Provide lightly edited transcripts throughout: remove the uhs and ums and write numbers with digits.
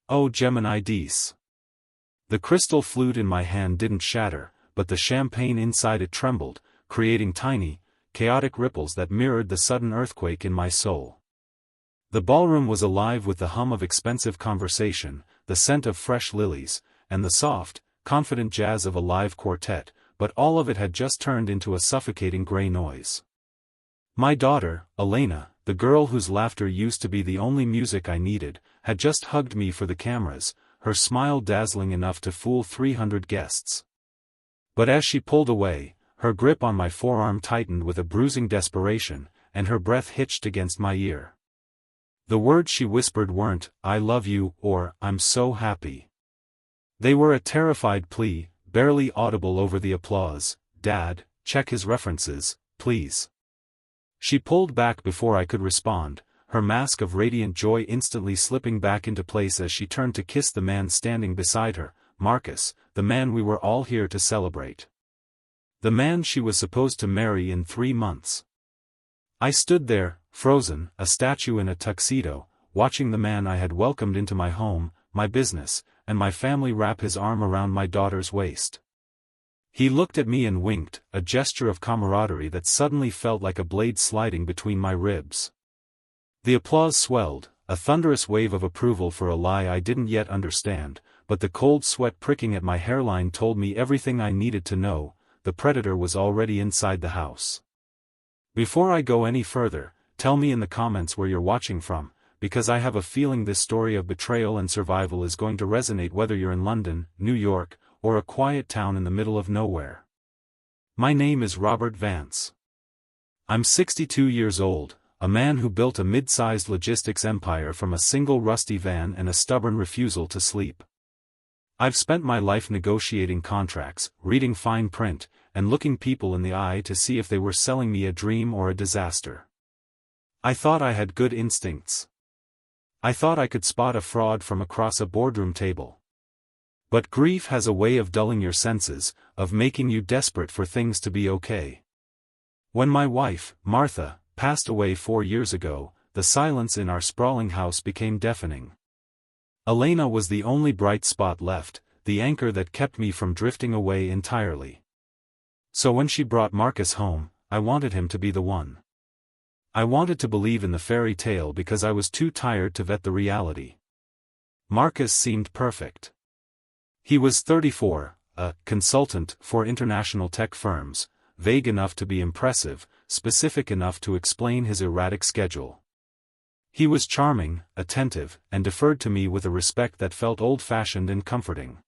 Oh Gemini Dies. The crystal flute in my hand didn't shatter, but the champagne inside it trembled, creating tiny, chaotic ripples that mirrored the sudden earthquake in my soul. The ballroom was alive with the hum of expensive conversation, the scent of fresh lilies, and the soft, confident jazz of a live quartet, but all of it had just turned into a suffocating gray noise. My daughter, Elena, the girl whose laughter used to be the only music I needed, had just hugged me for the cameras, her smile dazzling enough to fool 300 guests. But as she pulled away, her grip on my forearm tightened with a bruising desperation, and her breath hitched against my ear. The words she whispered weren't, "I love you," or, "I'm so happy." They were a terrified plea, barely audible over the applause. "Dad, check his references, please." She pulled back before I could respond, her mask of radiant joy instantly slipping back into place as she turned to kiss the man standing beside her, Marcus, the man we were all here to celebrate. The man she was supposed to marry in 3 months. I stood there, frozen, a statue in a tuxedo, watching the man I had welcomed into my home, my business, and my family wrap his arm around my daughter's waist. He looked at me and winked, a gesture of camaraderie that suddenly felt like a blade sliding between my ribs. The applause swelled, a thunderous wave of approval for a lie I didn't yet understand, but the cold sweat pricking at my hairline told me everything I needed to know. The predator was already inside the house. Before I go any further, tell me in the comments where you're watching from, because I have a feeling this story of betrayal and survival is going to resonate whether you're in London, New York, or a quiet town in the middle of nowhere. My name is Robert Vance. I'm 62 years old, a man who built a mid-sized logistics empire from a single rusty van and a stubborn refusal to sleep. I've spent my life negotiating contracts, reading fine print, and looking people in the eye to see if they were selling me a dream or a disaster. I thought I had good instincts. I thought I could spot a fraud from across a boardroom table. But grief has a way of dulling your senses, of making you desperate for things to be okay. When my wife, Martha, passed away 4 years ago, the silence in our sprawling house became deafening. Elena was the only bright spot left, the anchor that kept me from drifting away entirely. So when she brought Marcus home, I wanted him to be the one. I wanted to believe in the fairy tale because I was too tired to vet the reality. Marcus seemed perfect. He was 34, a consultant for international tech firms, vague enough to be impressive, specific enough to explain his erratic schedule. He was charming, attentive, and deferred to me with a respect that felt old-fashioned and comforting.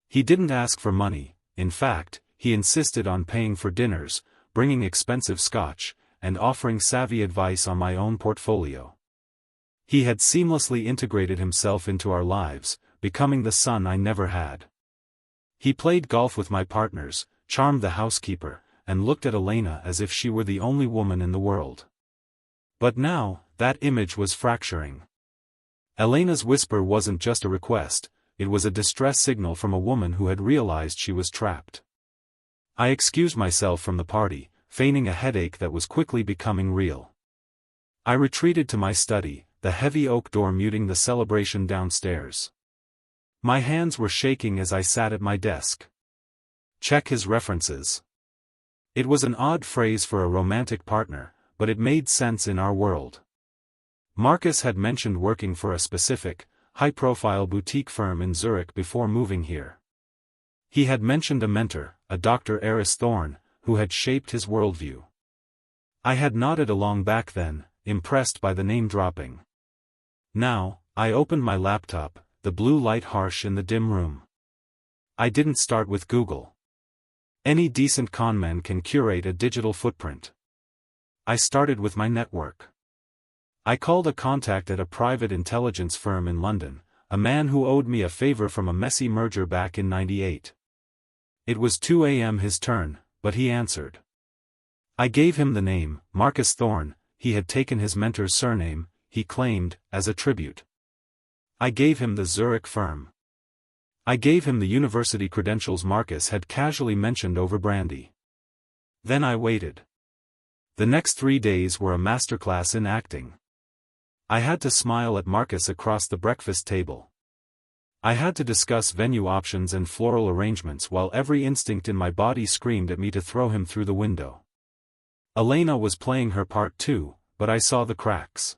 He didn't ask for money, in fact, he insisted on paying for dinners, bringing expensive scotch, and offering savvy advice on my own portfolio. He had seamlessly integrated himself into our lives, becoming the son I never had. He played golf with my partners, charmed the housekeeper, and looked at Elena as if she were the only woman in the world. But now, that image was fracturing. Elena's whisper wasn't just a request, it was a distress signal from a woman who had realized she was trapped. I excused myself from the party, feigning a headache that was quickly becoming real. I retreated to my study, the heavy oak door muting the celebration downstairs. My hands were shaking as I sat at my desk. Check his references. It was an odd phrase for a romantic partner, but it made sense in our world. Marcus had mentioned working for a specific, high-profile boutique firm in Zurich before moving here. He had mentioned a mentor, a Dr. Eris Thorne, who had shaped his worldview. I had nodded along back then, impressed by the name-dropping. Now, I opened my laptop, the blue light harsh in the dim room. I didn't start with Google. Any decent conman can curate a digital footprint. I started with my network. I called a contact at a private intelligence firm in London, a man who owed me a favor from a messy merger back in '98. It was 2 a.m. his turn, but he answered. I gave him the name, Marcus Thorne. He had taken his mentor's surname, he claimed, as a tribute. I gave him the Zurich firm. I gave him the university credentials Marcus had casually mentioned over brandy. Then I waited. The next 3 days were a masterclass in acting. I had to smile at Marcus across the breakfast table. I had to discuss venue options and floral arrangements while every instinct in my body screamed at me to throw him through the window. Elena was playing her part too, but I saw the cracks.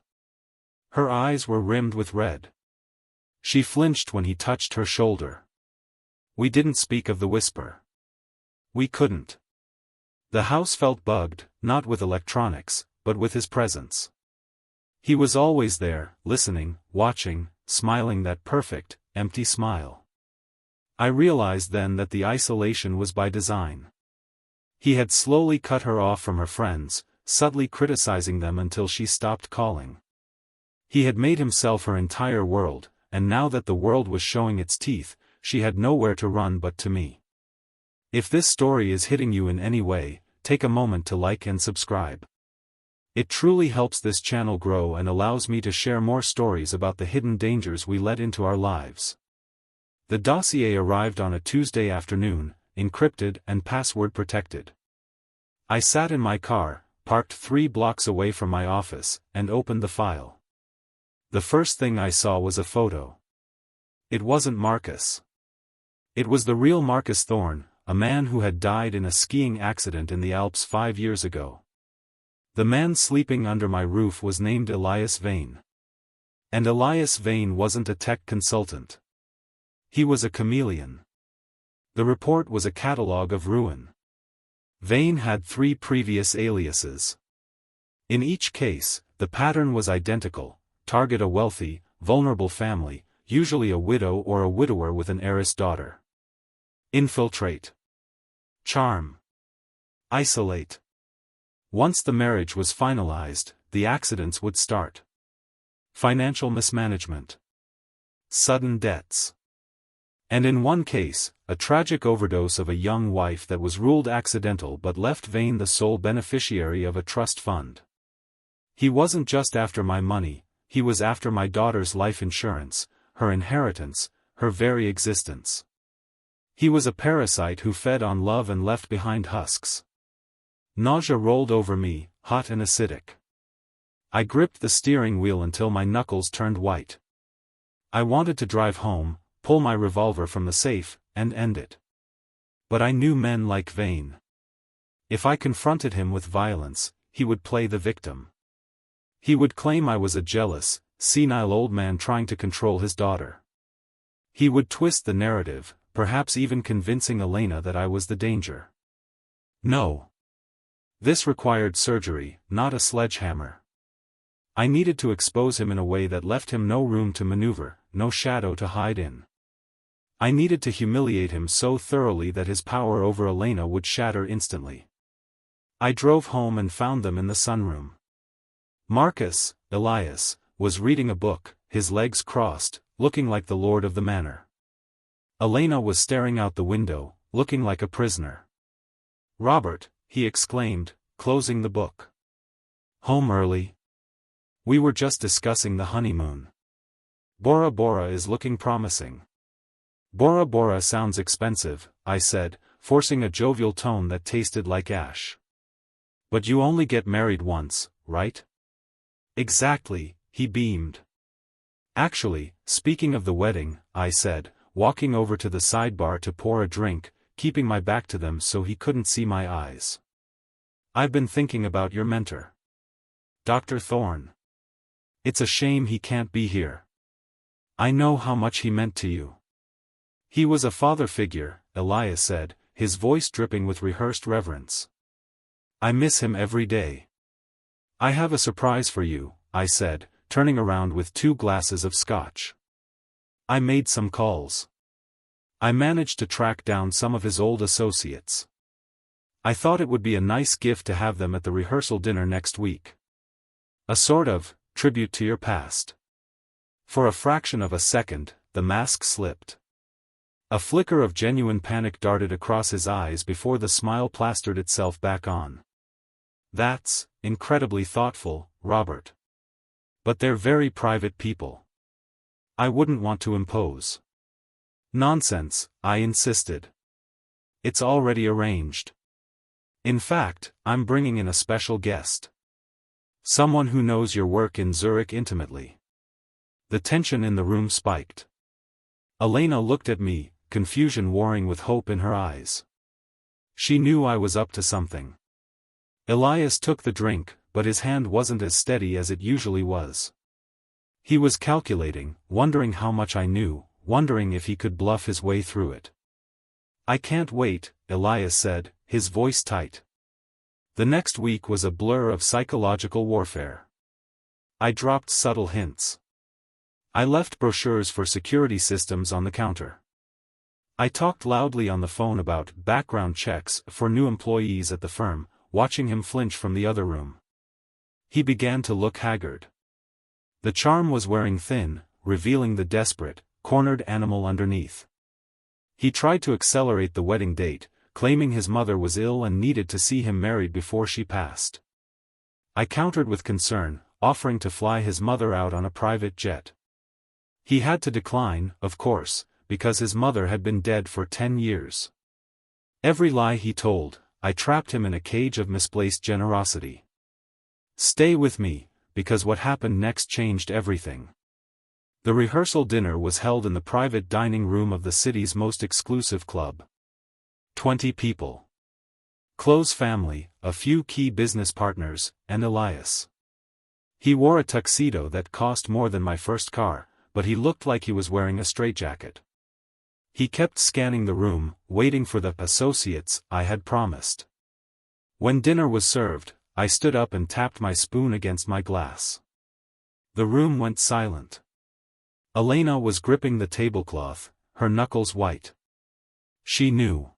Her eyes were rimmed with red. She flinched when he touched her shoulder. We didn't speak of the whisper. We couldn't. The house felt bugged, not with electronics, but with his presence. He was always there, listening, watching, smiling that perfect, empty smile. I realized then that the isolation was by design. He had slowly cut her off from her friends, subtly criticizing them until she stopped calling. He had made himself her entire world, and now that the world was showing its teeth, she had nowhere to run but to me. If this story is hitting you in any way, take a moment to like and subscribe. It truly helps this channel grow and allows me to share more stories about the hidden dangers we let into our lives. The dossier arrived on a Tuesday afternoon, encrypted and password protected. I sat in my car, parked 3 blocks away from my office, and opened the file. The first thing I saw was a photo. It wasn't Marcus. It was the real Marcus Thorne, a man who had died in a skiing accident in the Alps 5 years ago. The man sleeping under my roof was named Elias Vane. And Elias Vane wasn't a tech consultant. He was a chameleon. The report was a catalogue of ruin. Vane had 3 previous aliases. In each case, the pattern was identical: target a wealthy, vulnerable family, usually a widow or a widower with an heiress daughter. Infiltrate. Charm. Isolate. Once the marriage was finalized, the accidents would start. Financial mismanagement. Sudden deaths. And in one case, a tragic overdose of a young wife that was ruled accidental but left Vane the sole beneficiary of a trust fund. He wasn't just after my money, he was after my daughter's life insurance, her inheritance, her very existence. He was a parasite who fed on love and left behind husks. Nausea rolled over me, hot and acidic. I gripped the steering wheel until my knuckles turned white. I wanted to drive home, pull my revolver from the safe, and end it. But I knew men like Vane. If I confronted him with violence, he would play the victim. He would claim I was a jealous, senile old man trying to control his daughter. He would twist the narrative, perhaps even convincing Elena that I was the danger. No. This required surgery, not a sledgehammer. I needed to expose him in a way that left him no room to maneuver, no shadow to hide in. I needed to humiliate him so thoroughly that his power over Elena would shatter instantly. I drove home and found them in the sunroom. Marcus, Elias, was reading a book, his legs crossed, looking like the lord of the manor. Elena was staring out the window, looking like a prisoner. "Robert," he exclaimed, closing the book. "Home early?" "We were just discussing the honeymoon. Bora Bora is looking promising." "Bora Bora sounds expensive," I said, forcing a jovial tone that tasted like ash. "But you only get married once, right?" "Exactly," he beamed. "Actually, speaking of the wedding," I said, walking over to the sidebar to pour a drink, keeping my back to them so he couldn't see my eyes. "I've been thinking about your mentor. Dr. Thorne. It's a shame he can't be here. I know how much he meant to you." "He was a father figure," Elias said, his voice dripping with rehearsed reverence. "I miss him every day." "I have a surprise for you," I said, turning around with 2 glasses of scotch. I made some calls. I managed to track down some of his old associates. I thought it would be a nice gift to have them at the rehearsal dinner next week. A sort of tribute to your past. For a fraction of a second, the mask slipped. A flicker of genuine panic darted across his eyes before the smile plastered itself back on. "That's incredibly thoughtful, Robert. But they're very private people. I wouldn't want to impose." "Nonsense," I insisted. "It's already arranged. In fact, I'm bringing in a special guest. Someone who knows your work in Zurich intimately." The tension in the room spiked. Elena looked at me, confusion warring with hope in her eyes. She knew I was up to something. Elias took the drink, but his hand wasn't as steady as it usually was. He was calculating, wondering how much I knew, wondering if he could bluff his way through it. "I can't wait," Elias said, his voice tight. The next week was a blur of psychological warfare. I dropped subtle hints. I left brochures for security systems on the counter. I talked loudly on the phone about background checks for new employees at the firm, watching him flinch from the other room. He began to look haggard. The charm was wearing thin, revealing the desperate, cornered animal underneath. He tried to accelerate the wedding date, claiming his mother was ill and needed to see him married before she passed. I countered with concern, offering to fly his mother out on a private jet. He had to decline, of course, because his mother had been dead for 10 years. Every lie he told, I trapped him in a cage of misplaced generosity. Stay with me, because what happened next changed everything. The rehearsal dinner was held in the private dining room of the city's most exclusive club. 20 people. Close family, a few key business partners, and Elias. He wore a tuxedo that cost more than my first car, but he looked like he was wearing a straitjacket. He kept scanning the room, waiting for the associates I had promised. When dinner was served, I stood up and tapped my spoon against my glass. The room went silent. Elena was gripping the tablecloth, her knuckles white. She knew.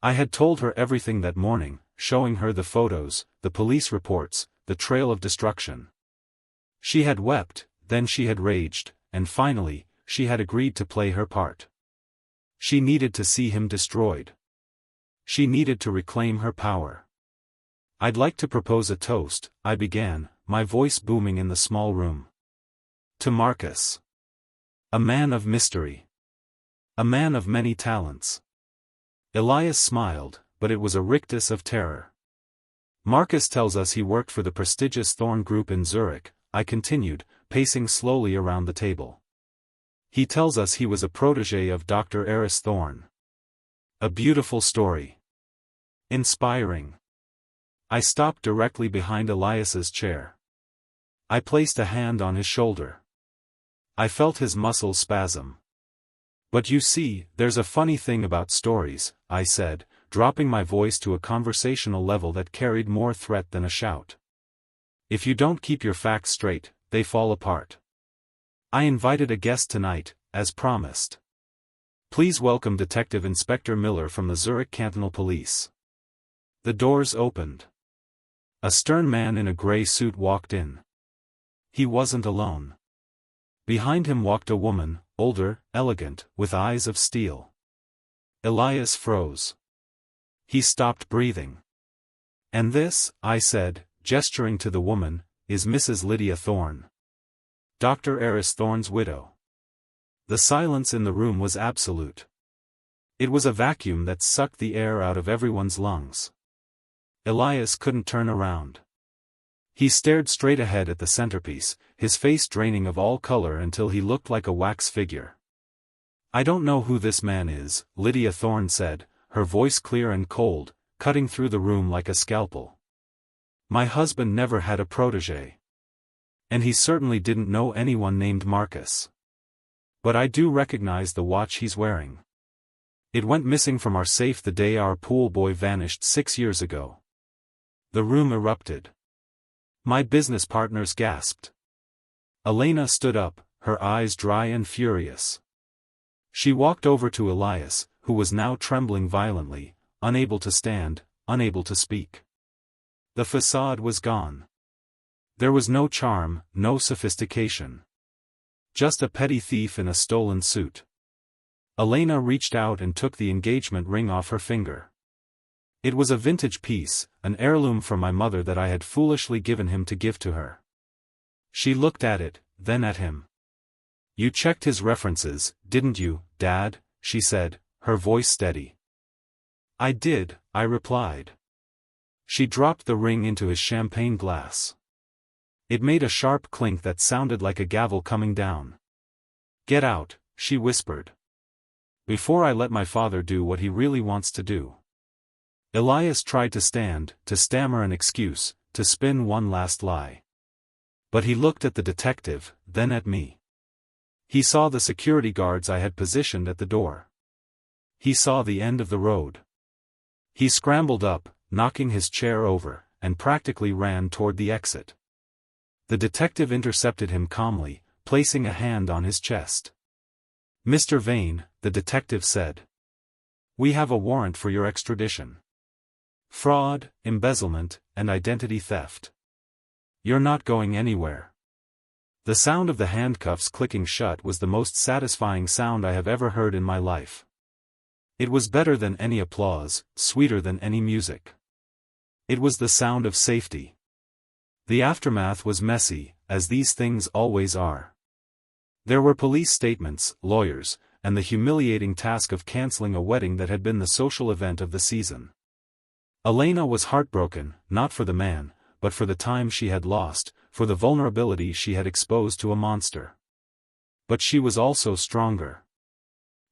I had told her everything that morning, showing her the photos, the police reports, the trail of destruction. She had wept, then she had raged, and finally, she had agreed to play her part. She needed to see him destroyed. She needed to reclaim her power. "I'd like to propose a toast," I began, my voice booming in the small room. "To Marcus. A man of mystery. A man of many talents." Elias smiled, but it was a rictus of terror. "Marcus tells us he worked for the prestigious Thorn Group in Zurich," I continued, pacing slowly around the table. "He tells us he was a protégé of Dr. Eris Thorn. A beautiful story. Inspiring." I stopped directly behind Elias's chair. I placed a hand on his shoulder. I felt his muscles spasm. "But you see, there's a funny thing about stories," I said, dropping my voice to a conversational level that carried more threat than a shout. "If you don't keep your facts straight, they fall apart. I invited a guest tonight, as promised. Please welcome Detective Inspector Miller from the Zurich Cantonal Police." The doors opened. A stern man in a gray suit walked in. He wasn't alone. Behind him walked a woman, older, elegant, with eyes of steel. Elias froze. He stopped breathing. "And this," I said, gesturing to the woman, "is Mrs. Lydia Thorn. Dr. Eris Thorn's widow." The silence in the room was absolute. It was a vacuum that sucked the air out of everyone's lungs. Elias couldn't turn around. He stared straight ahead at the centerpiece, his face draining of all color until he looked like a wax figure. "I don't know who this man is," Lydia Thorn said, her voice clear and cold, cutting through the room like a scalpel. "My husband never had a protégé. And he certainly didn't know anyone named Marcus. But I do recognize the watch he's wearing. It went missing from our safe the day our pool boy vanished 6 years ago." The room erupted. My business partners gasped. Elena stood up, her eyes dry and furious. She walked over to Elias, who was now trembling violently, unable to stand, unable to speak. The facade was gone. There was no charm, no sophistication. Just a petty thief in a stolen suit. Elena reached out and took the engagement ring off her finger. It was a vintage piece, an heirloom from my mother that I had foolishly given him to give to her. She looked at it, then at him. "You checked his references, didn't you, Dad?" she said, her voice steady. "I did," I replied. She dropped the ring into his champagne glass. It made a sharp clink that sounded like a gavel coming down. "Get out," she whispered. Before I let my father do what he really wants to do. Elias tried to stand, to stammer an excuse, to spin one last lie. But he looked at the detective, then at me. He saw the security guards I had positioned at the door. He saw the end of the road. He scrambled up, knocking his chair over, and practically ran toward the exit. The detective intercepted him calmly, placing a hand on his chest. "Mr. Vane," the detective said. "We have a warrant for your extradition. Fraud, embezzlement, and identity theft. You're not going anywhere." The sound of the handcuffs clicking shut was the most satisfying sound I have ever heard in my life. It was better than any applause, sweeter than any music. It was the sound of safety. The aftermath was messy, as these things always are. There were police statements, lawyers, and the humiliating task of canceling a wedding that had been the social event of the season. Elena was heartbroken, not for the man, but for the time she had lost, for the vulnerability she had exposed to a monster. But she was also stronger.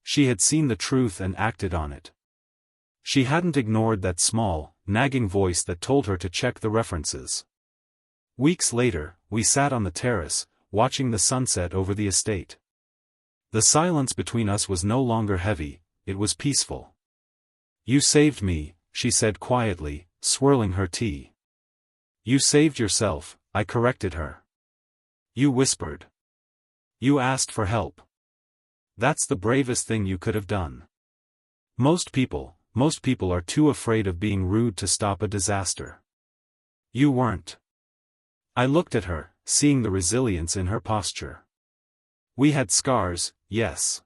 She had seen the truth and acted on it. She hadn't ignored that small, nagging voice that told her to check the references. Weeks later, we sat on the terrace, watching the sunset over the estate. The silence between us was no longer heavy, it was peaceful. "You saved me," she said quietly, swirling her tea. "You saved yourself," I corrected her. "You whispered. You asked for help. That's the bravest thing you could have done. Most people are too afraid of being rude to stop a disaster. You weren't." I looked at her, seeing the resilience in her posture. We had scars, yes.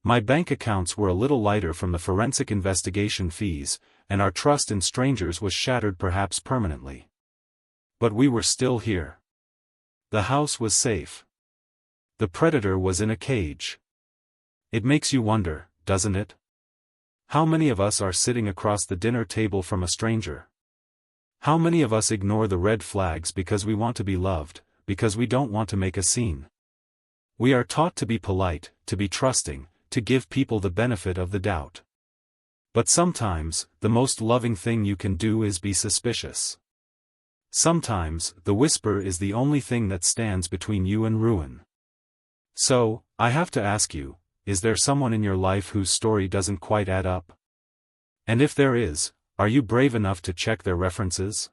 My bank accounts were a little lighter from the forensic investigation fees, and our trust in strangers was shattered perhaps permanently. But we were still here. The house was safe. The predator was in a cage. It makes you wonder, doesn't it? How many of us are sitting across the dinner table from a stranger? How many of us ignore the red flags because we want to be loved, because we don't want to make a scene? We are taught to be polite, to be trusting, to give people the benefit of the doubt. But sometimes, the most loving thing you can do is be suspicious. Sometimes, the whisper is the only thing that stands between you and ruin. So, I have to ask you, is there someone in your life whose story doesn't quite add up? And if there is, are you brave enough to check their references?